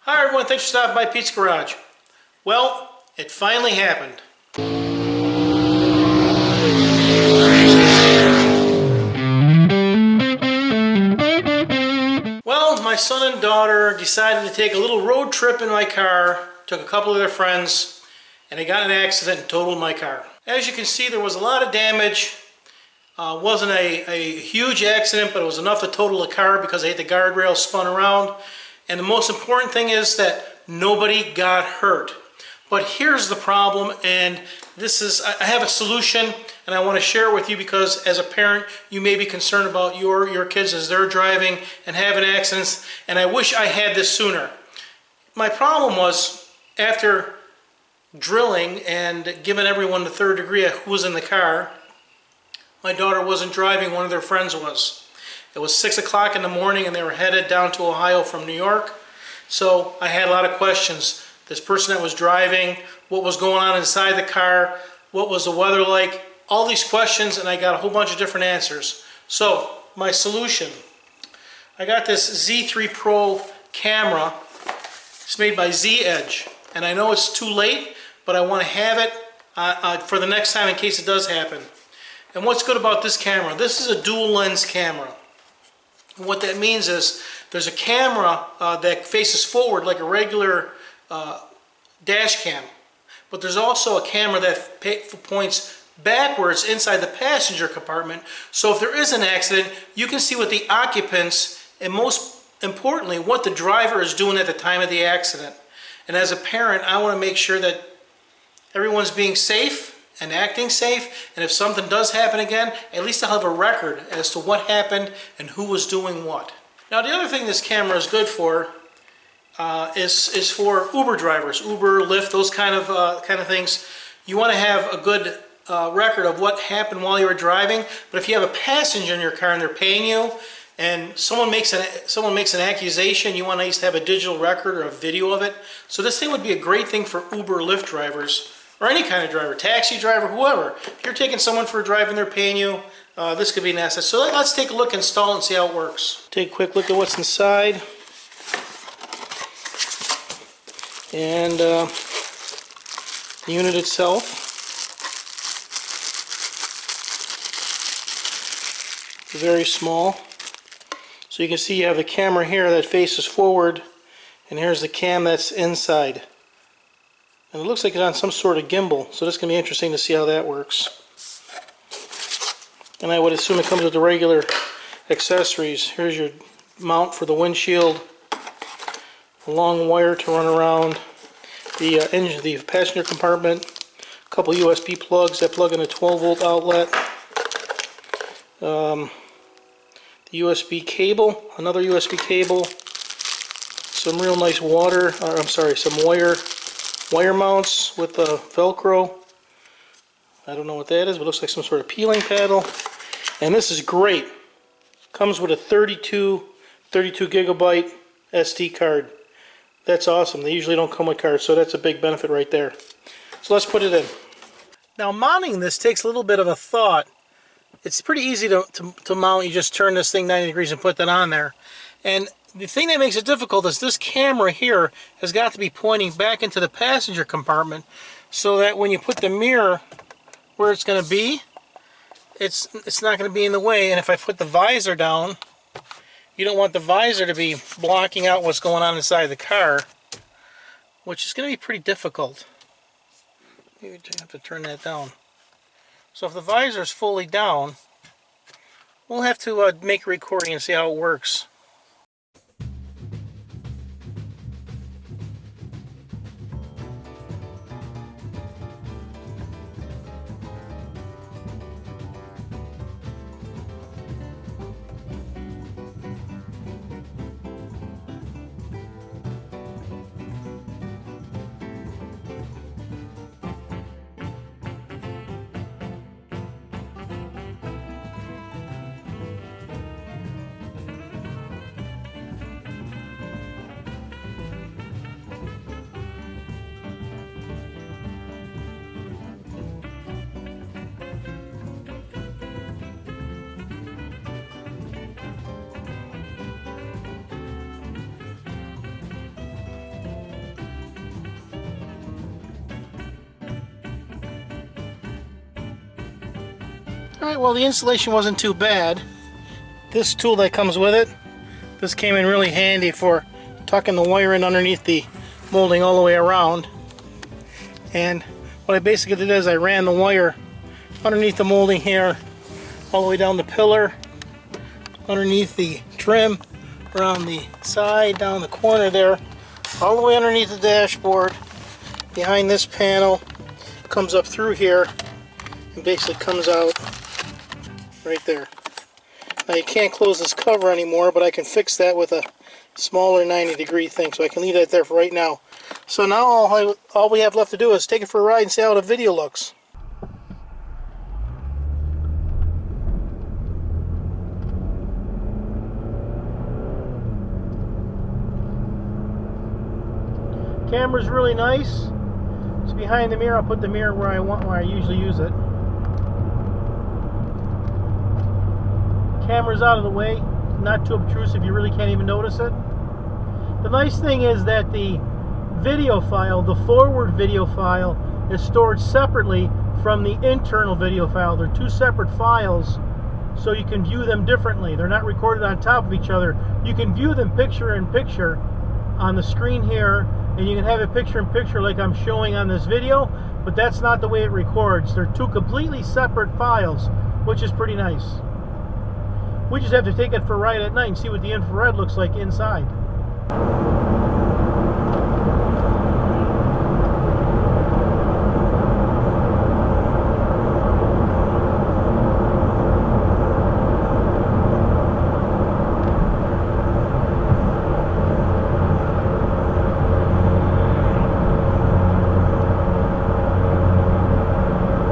Hi everyone, thanks for stopping by Pete's Garage. Well, it finally happened. Well, my son and daughter decided to take a little road trip in my car, took a couple of their friends, and they got in an accident and totaled my car. As you can see, there was a lot of damage. Wasn't a huge accident, but it was enough to total the car because I hit the guardrail, spun around. And the most important thing is that nobody got hurt. But here's the problem, and I have a solution, and I want to share it with you because as a parent, you may be concerned about your kids as they're driving and having accidents, and I wish I had this sooner. My problem was, after drilling and giving everyone the third degree of who was in the car, my daughter wasn't driving, one of their friends was. It was 6 o'clock in the morning and they were headed down to Ohio from New York. So I had a lot of questions. This person that was driving, what was going on inside the car, what was the weather like, all these questions, and I got a whole bunch of different answers. So my solution, I got this Z3 Pro camera. It's made by Z-Edge, and I know it's too late, but I want to have it for the next time in case it does happen. And what's good about this camera, this is a dual lens camera. And what that means is there's a camera that faces forward like a regular dash cam, but there's also a camera that points backwards inside the passenger compartment. So if there is an accident, you can see what the occupants, and most importantly, what the driver is doing at the time of the accident. And as a parent, I want to make sure that everyone's being safe and acting safe, and if something does happen again, at least I'll have a record as to what happened and who was doing what. Now the other thing this camera is good for is for Uber drivers, Uber, Lyft, those kind of things. You want to have a good record of what happened while you were driving, but if you have a passenger in your car and they're paying you, and someone makes an accusation, you want to at least have a digital record or a video of it. So this thing would be a great thing for Uber, Lyft drivers, or any kind of driver, taxi driver, whoever. If you're taking someone for a drive and they're paying you, this could be an asset. So let's take a look, install it, and see how it works. Take a quick look at what's inside. And the unit itself. Very small. So you can see you have the camera here that faces forward, and here's the cam that's inside. And it looks like it's on some sort of gimbal, so this is going to be interesting to see how that works. And I would assume it comes with the regular accessories. Here's your mount for the windshield, a long wire to run around the engine, the passenger compartment, a couple USB plugs that plug in a 12-volt outlet, the USB cable, another USB cable, some real nice some wire mounts with the Velcro. I don't know what that is, but it looks like some sort of peeling paddle. And this is great. Comes with a 32 gigabyte SD card. That's awesome. They usually don't come with cards, so that's a big benefit right there. So let's put it in. Now mounting this takes a little bit of a thought. It's pretty easy to mount. You just turn this thing 90 degrees and put that on there. And the thing that makes it difficult is this camera here has got to be pointing back into the passenger compartment so that when you put the mirror where it's going to be, it's not going to be in the way. And if I put the visor down, you don't want the visor to be blocking out what's going on inside the car, which is going to be pretty difficult. You have to turn that down. So if the visor is fully down, we'll have to make a recording and see how it works. Alright, well the installation wasn't too bad. This tool that comes with it, this came in really handy for tucking the wire in underneath the molding all the way around. And what I basically did is I ran the wire underneath the molding here, all the way down the pillar, underneath the trim, around the side, down the corner there, all the way underneath the dashboard, behind this panel, comes up through here, and basically comes out right there. Now you can't close this cover anymore, but I can fix that with a smaller 90-degree thing, so I can leave that there for right now. So now all we have left to do is take it for a ride and see how the video looks. Camera's really nice. It's behind the mirror. I'll put the mirror where I usually use it. Camera's out of the way, not too obtrusive, you really can't even notice it. The nice thing is that the video file, the forward video file, is stored separately from the internal video file. They're two separate files, so you can view them differently. They're not recorded on top of each other. You can view them picture in picture on the screen here, and you can have it picture in picture like I'm showing on this video, but that's not the way it records. They're two completely separate files, which is pretty nice. We just have to take it for a ride at night and see what the infrared looks like inside.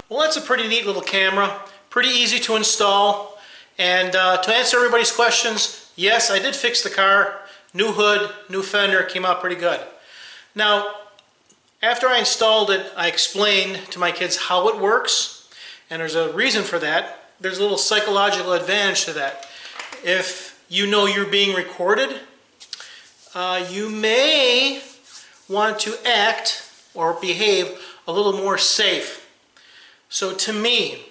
Well, that's a pretty neat little camera, pretty easy to install. And to answer everybody's questions, yes, I did fix the car. New hood, new fender, came out pretty good. Now, after I installed it, I explained to my kids how it works, and there's a reason for that. There's a little psychological advantage to that. If you know you're being recorded, you may want to act or behave a little more safe. So to me,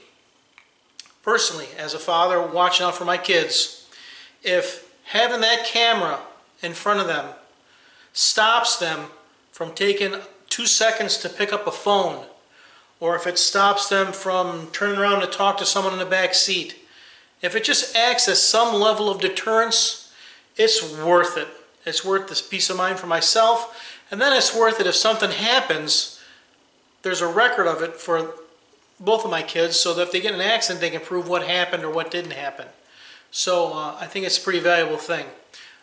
personally, as a father watching out for my kids, if having that camera in front of them stops them from taking 2 seconds to pick up a phone, or if it stops them from turning around to talk to someone in the back seat, if it just acts as some level of deterrence, it's worth it. It's worth this peace of mind for myself, and then it's worth it if something happens, there's a record of it for both of my kids, so that if they get in an accident, they can prove what happened or what didn't happen. So I think it's a pretty valuable thing.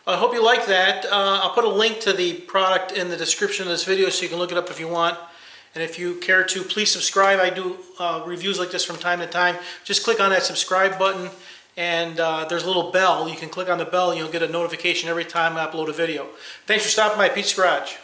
I hope you like that. I'll put a link to the product in the description of this video so you can look it up if you want. And if you care to, please subscribe. I do reviews like this from time to time. Just click on that subscribe button, and there's a little bell. You can click on the bell and you'll get a notification every time I upload a video. Thanks for stopping by Pete's Garage.